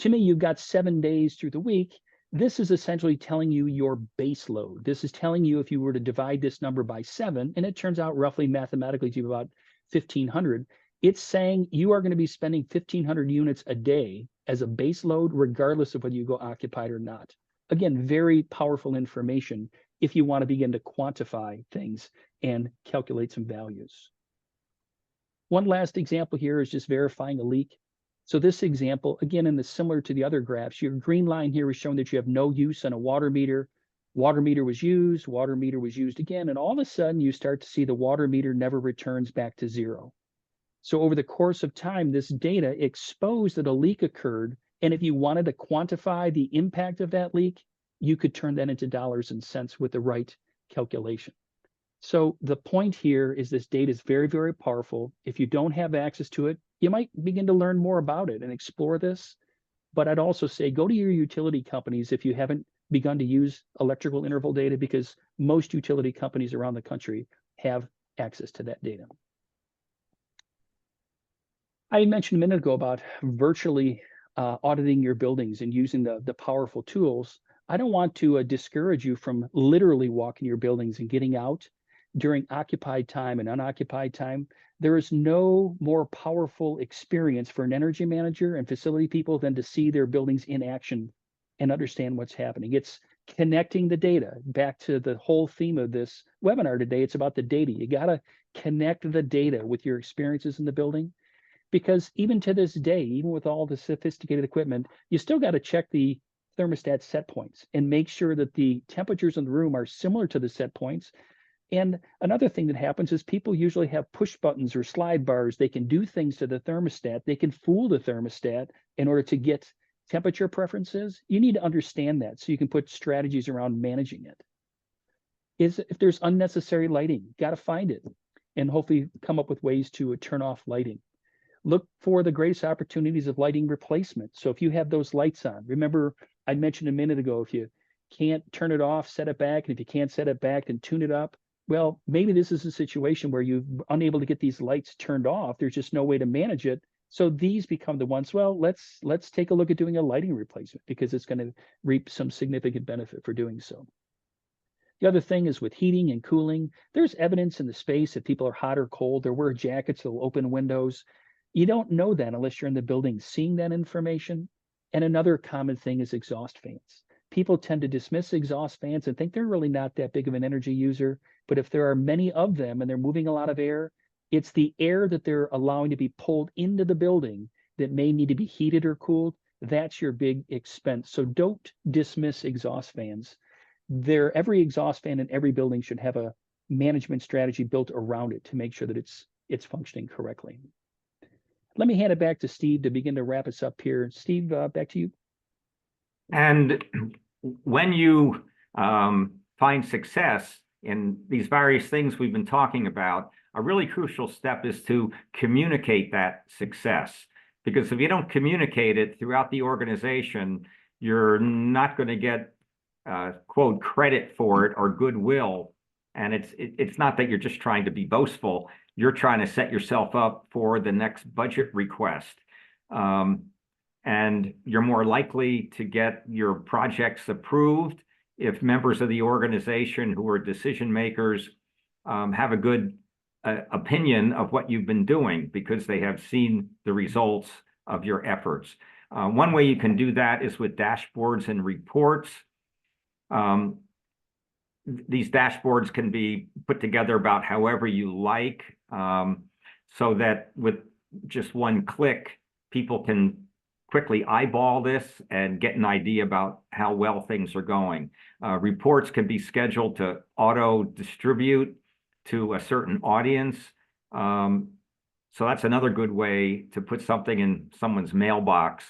to me, you've got 7 days through the week. This is essentially telling you your base load. This is telling you if you were to divide this number by 7, and it turns out roughly mathematically to be about 1,500, it's saying you are going to be spending 1,500 units a day as a base load, regardless of whether you go occupied or not. Again, very powerful information if you want to begin to quantify things and calculate some values. One last example here is just verifying a leak. So this example, again, similar to the other graphs, your green line here is showing that you have no use on a water meter. Water meter was used again, and all of a sudden you start to see the water meter never returns back to 0. So over the course of time, this data exposed that a leak occurred. And if you wanted to quantify the impact of that leak, you could turn that into dollars and cents with the right calculation. So the point here is this data is very, very powerful. If you don't have access to it, you might begin to learn more about it and explore this. But I'd also say go to your utility companies if you haven't begun to use electrical interval data, because most utility companies around the country have access to that data. I mentioned a minute ago about virtually auditing your buildings and using the powerful tools. I don't want to discourage you from literally walking your buildings and getting out during occupied time and unoccupied time. There is no more powerful experience for an energy manager and facility people than to see their buildings in action and understand what's happening. It's connecting the data. Back to the whole theme of this webinar today, it's about the data. You got to connect the data with your experiences in the building, because even to this day, even with all the sophisticated equipment, you still got to check the thermostat set points and make sure that the temperatures in the room are similar to the set points. And another thing that happens is people usually have push buttons or slide bars. They can do things to the thermostat. They can fool the thermostat in order to get temperature preferences. You need to understand that so you can put strategies around managing it. If there's unnecessary lighting, got to find it and hopefully come up with ways to turn off lighting. Look for the greatest opportunities of lighting replacement. So if you have those lights on, remember I mentioned a minute ago, if you can't turn it off, set it back. And if you can't set it back, then tune it up. Well, maybe this is a situation where you're unable to get these lights turned off. There's just no way to manage it. So these become the ones, well, let's take a look at doing a lighting replacement, because it's going to reap some significant benefit for doing so. The other thing is with heating and cooling, there's evidence in the space if people are hot or cold. They'll wear jackets, they'll open windows. You don't know that unless you're in the building seeing that information. And another common thing is exhaust fans. People tend to dismiss exhaust fans and think they're really not that big of an energy user. But if there are many of them and they're moving a lot of air, it's the air that they're allowing to be pulled into the building that may need to be heated or cooled. That's your big expense. So don't dismiss exhaust fans. Every exhaust fan in every building should have a management strategy built around it to make sure that it's functioning correctly. Let me hand it back to Steve to begin to wrap us up here. Steve, back to you. And when you find success in these various things we've been talking about, a really crucial step is to communicate that success. Because if you don't communicate it throughout the organization, you're not going to get quote credit for it or goodwill. And it's not that you're just trying to be boastful. You're trying to set yourself up for the next budget request. And you're more likely to get your projects approved if members of the organization who are decision makers have a good opinion of what you've been doing, because they have seen the results of your efforts. One way you can do that is with dashboards and reports. These dashboards can be put together about however you like, so that with just one click, people can quickly eyeball this and get an idea about how well things are going. Reports can be scheduled to auto distribute to a certain audience. So that's another good way to put something in someone's mailbox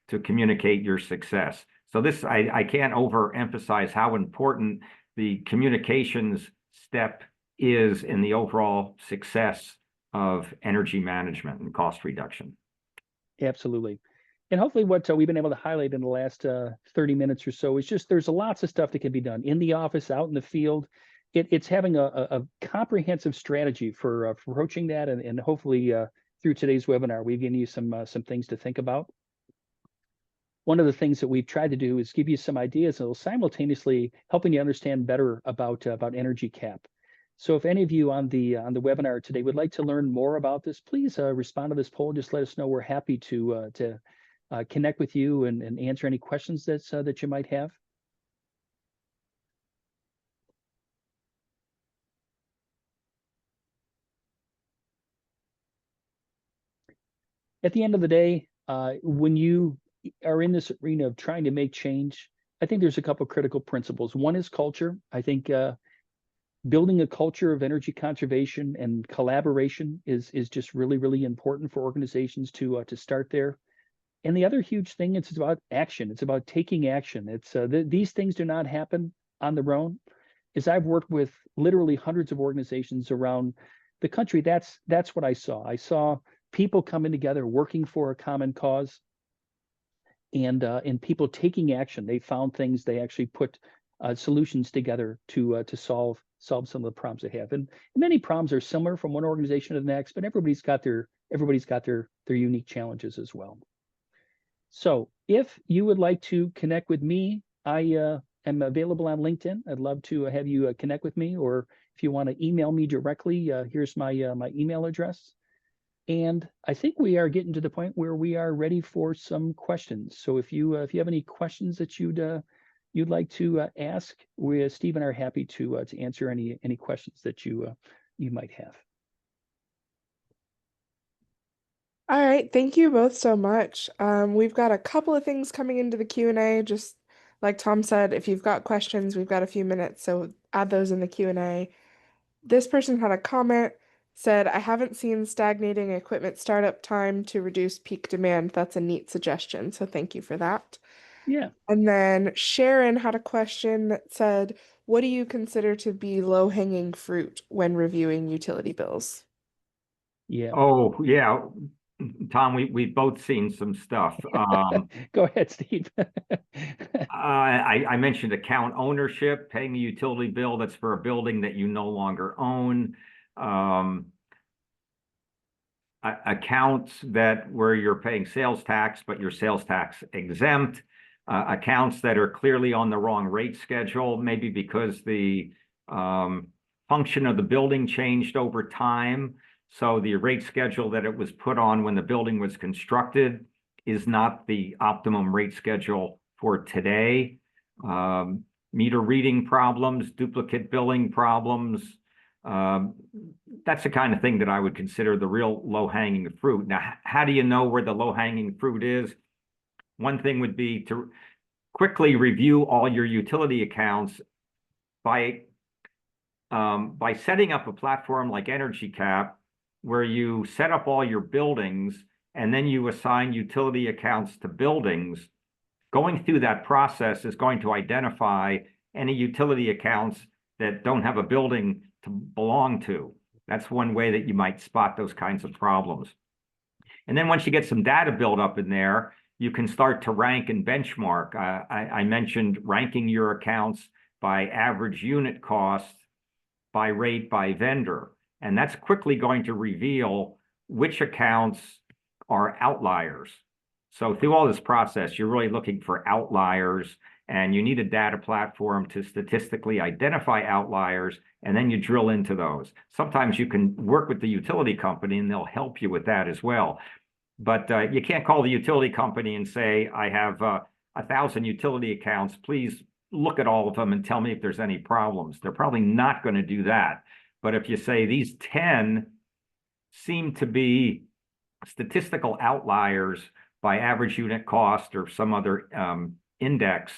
to communicate your success. So this, I can't overemphasize how important the communications step is in the overall success of energy management and cost reduction. Absolutely. And hopefully what we've been able to highlight in the last 30 minutes or so is just there's lots of stuff that can be done in the office, out in the field. It's having a comprehensive strategy for approaching that. And hopefully through today's webinar, we've given you some things to think about. One of the things that we've tried to do is give you some ideas that will simultaneously helping you understand better about EnergyCAP. So if any of you on the webinar today would like to learn more about this, please respond to this poll. Just let us know. We're happy to connect with you and answer any questions that you might have. At the end of the day, when you are in this arena of trying to make change, I think there's a couple of critical principles. One is culture. I think building a culture of energy conservation and collaboration is just really, really important for organizations to start there. And the other huge thing, it's about action. It's about taking action. It's these things do not happen on their own. As I've worked with literally hundreds of organizations around the country, that's what I saw. I saw people coming together, working for a common cause, and people taking action. They found things. They actually put solutions together to solve some of the problems they have. And many problems are similar from one organization to the next, but everybody's got their unique challenges as well. So if you would like to connect with me, I am available on LinkedIn. I'd love to have you connect with me, or if you want to email me directly, here's my email address. And I think we are getting to the point where we are ready for some questions. So if you have any questions that you'd like to ask, Steve and I are happy to answer any questions that you might have. All right, thank you both so much. We've got a couple of things coming into the Q&A. Just like Tom said, if you've got questions, we've got a few minutes, so add those in the Q&A. This person had a comment, said, I haven't seen stagnating equipment startup time to reduce peak demand. That's a neat suggestion, so thank you for that. Yeah. And then Sharon had a question that said, what do you consider to be low-hanging fruit when reviewing utility bills? Yeah. Oh, yeah. Tom, we've both seen some stuff. Go ahead, Steve. I mentioned account ownership, paying a utility bill that's for a building that you no longer own. Accounts where you're paying sales tax, but you're sales tax exempt. Accounts that are clearly on the wrong rate schedule, maybe because the function of the building changed over time. So the rate schedule that it was put on when the building was constructed is not the optimum rate schedule for today. Meter reading problems, duplicate billing problems. That's the kind of thing that I would consider the real low-hanging fruit. Now, how do you know where the low-hanging fruit is? One thing would be to quickly review all your utility accounts by setting up a platform like EnergyCAP, where you set up all your buildings and then you assign utility accounts to buildings. Going through that process is going to identify any utility accounts that don't have a building to belong to. That's one way that you might spot those kinds of problems. And then once you get some data built up in there, you can start to rank and benchmark. I mentioned ranking your accounts by average unit cost, by rate, by vendor. And that's quickly going to reveal which accounts are outliers. So through all this process, you're really looking for outliers, and you need a data platform to statistically identify outliers, and then you drill into those. Sometimes you can work with the utility company and they'll help you with that as well. But you can't call the utility company and say, I have 1,000 utility accounts, please look at all of them and tell me if there's any problems. They're probably not going to do that. But if you say these 10 seem to be statistical outliers by average unit cost or some other index,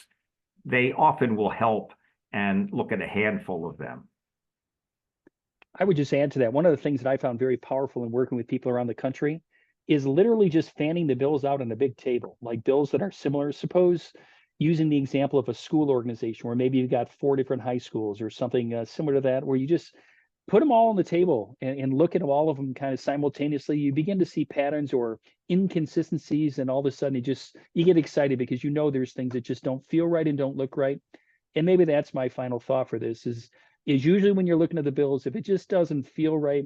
they often will help and look at a handful of them. I would just add to that, one of the things that I found very powerful in working with people around the country is literally just fanning the bills out on a big table, like bills that are similar. Suppose, using the example of a school organization where maybe you've got 4 different high schools or something similar to that, where you just put them all on the table and look at all of them kind of simultaneously. You begin to see patterns or inconsistencies, and all of a sudden you get excited because you know there's things that just don't feel right and don't look right. And maybe that's my final thought for this is usually when you're looking at the bills, if it just doesn't feel right,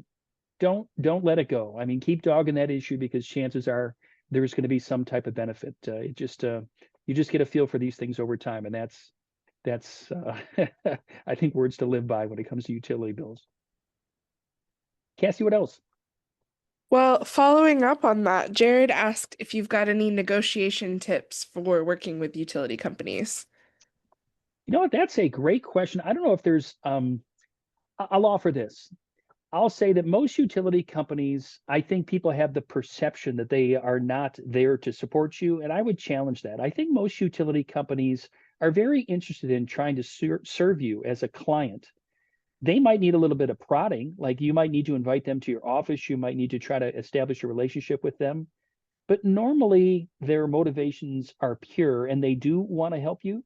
don't let it go. I mean, keep dogging that issue, because chances are there's going to be some type of benefit. You just get a feel for these things over time, and that's I think words to live by when it comes to utility bills. Cassie, what else? Well, following up on that, Jared asked if you've got any negotiation tips for working with utility companies. You know what? That's a great question. I don't know if there's, I'll offer this. I'll say that most utility companies, I think people have the perception that they are not there to support you. And I would challenge that. I think most utility companies are very interested in trying to serve you as a client. They might need a little bit of prodding, like you might need to invite them to your office. You might need to try to establish a relationship with them. but normally their motivations are pure and they do want to help you.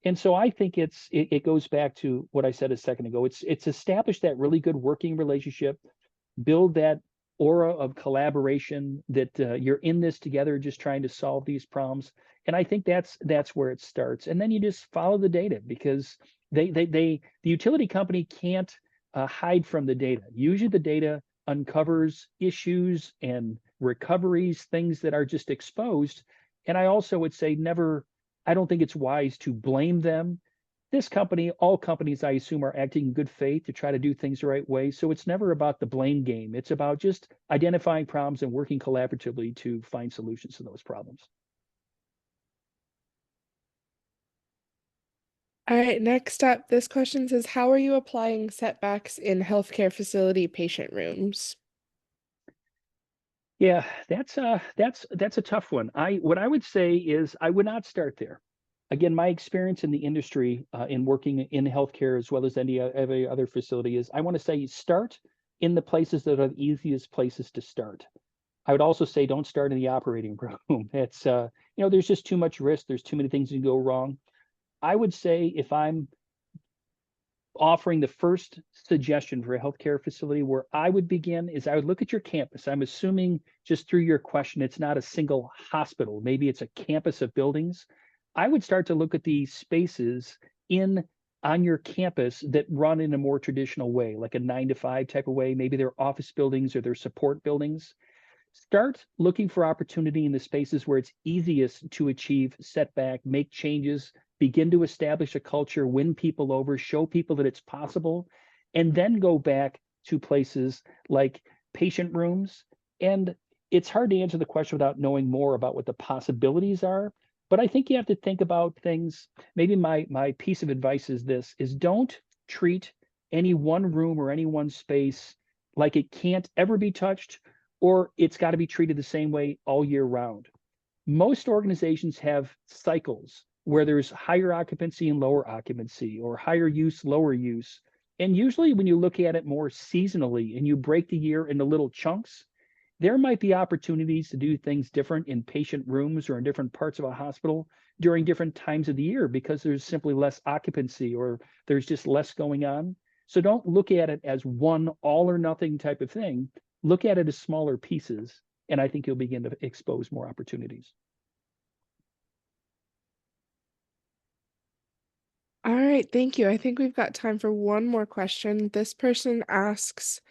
And so I think it goes back to what I said a second ago. It's established that really good working relationship, build that aura of collaboration that you're in this together, just trying to solve these problems. And I think that's where it starts. And then you just follow the data, because the utility company can't hide from the data. Usually the data uncovers issues and recoveries, things that are just exposed. And I also would say I don't think it's wise to blame them. This company, all companies, I assume, are acting in good faith to try to do things the right way. So it's never about the blame game. It's about just identifying problems and working collaboratively to find solutions to those problems. All right, next up, this question says, how are you applying setbacks in healthcare facility patient rooms? Yeah, that's a tough one. What I would say is I would not start there. Again, my experience in the industry, in working in healthcare as well as every other facility, is I want to say start in the places that are the easiest places to start. I would also say don't start in the operating room. It's there's just too much risk. There's too many things that can go wrong. I would say if I'm offering the first suggestion for a healthcare facility, where I would begin is I would look at your campus. I'm assuming just through your question, it's not a single hospital. Maybe it's a campus of buildings. I would start to look at the spaces on your campus that run in a more traditional way, like a 9-to-5 type of way. Maybe they're office buildings or they're support buildings. Start looking for opportunity in the spaces where it's easiest to achieve setback, make changes, begin to establish a culture, win people over, show people that it's possible, and then go back to places like patient rooms. And it's hard to answer the question without knowing more about what the possibilities are. But I think you have to think about things. Maybe my piece of advice is don't treat any one room or any one space like it can't ever be touched, or it's got to be treated the same way all year round. Most organizations have cycles where there's higher occupancy and lower occupancy, or higher use, lower use. And usually when you look at it more seasonally and you break the year into little chunks, there might be opportunities to do things different in patient rooms or in different parts of a hospital during different times of the year, because there's simply less occupancy or there's just less going on. So don't look at it as one all or nothing type of thing. Look at it as smaller pieces, and I think you'll begin to expose more opportunities. All right, thank you. I think we've got time for one more question. This person asks,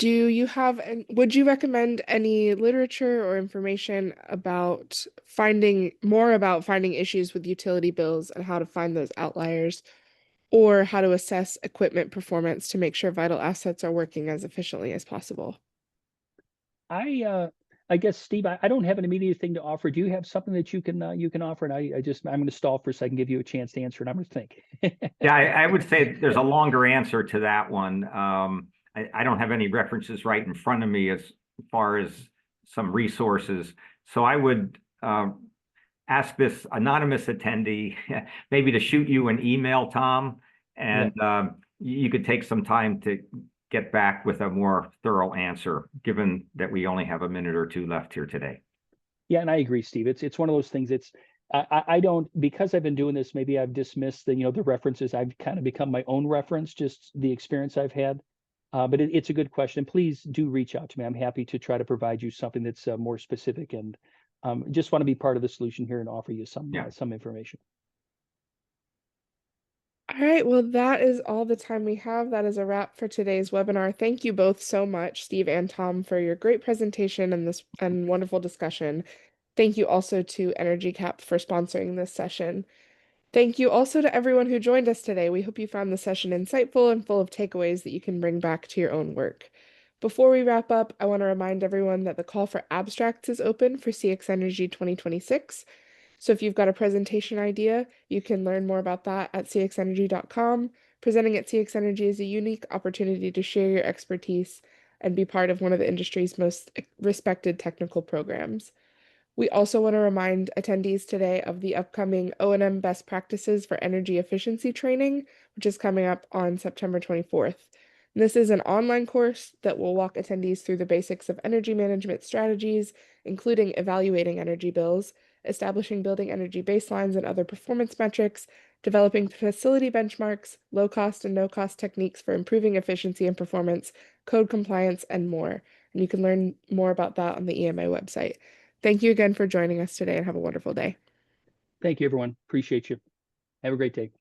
would you recommend any literature or information about finding issues with utility bills and how to find those outliers, or how to assess equipment performance to make sure vital assets are working as efficiently as possible? I guess, Steve, I don't have an immediate thing to offer. Do you have something that you can offer? And I'm going to stall for a second, give you a chance to answer, and I'm going to think. Yeah, I would say there's a longer answer to that one. I don't have any references right in front of me as far as some resources. So I would ask this anonymous attendee maybe to shoot you an email, Tom, and you could take some time to get back with a more thorough answer, given that we only have a minute or two left here today. Yeah, and I agree, Steve. It's one of those things. I don't, because I've been doing this, maybe I've dismissed the references. I've kind of become my own reference, just the experience I've had. But it's a good question. Please do reach out to me. I'm happy to try to provide you something that's more specific, and just want to be part of the solution here and offer you some information. All right, well, that is all the time we have. That is a wrap for today's webinar. Thank you both so much, Steve and Tom, for your great presentation and wonderful discussion. Thank you also to EnergyCAP for sponsoring this session. Thank you also to everyone who joined us today. We hope you found the session insightful and full of takeaways that you can bring back to your own work. Before we wrap up, I want to remind everyone that the call for abstracts is open for CX Energy 2026. So if you've got a presentation idea, you can learn more about that at cxenergy.com. Presenting at CX Energy is a unique opportunity to share your expertise and be part of one of the industry's most respected technical programs. We also want to remind attendees today of the upcoming O&M Best Practices for Energy Efficiency training, which is coming up on September 24th. And this is an online course that will walk attendees through the basics of energy management strategies, including evaluating energy bills, establishing building energy baselines and other performance metrics, developing facility benchmarks, low-cost and no-cost techniques for improving efficiency and performance, code compliance, and more. And you can learn more about that on the EMA website. Thank you again for joining us today and have a wonderful day. Thank you, everyone. Appreciate you. Have a great day.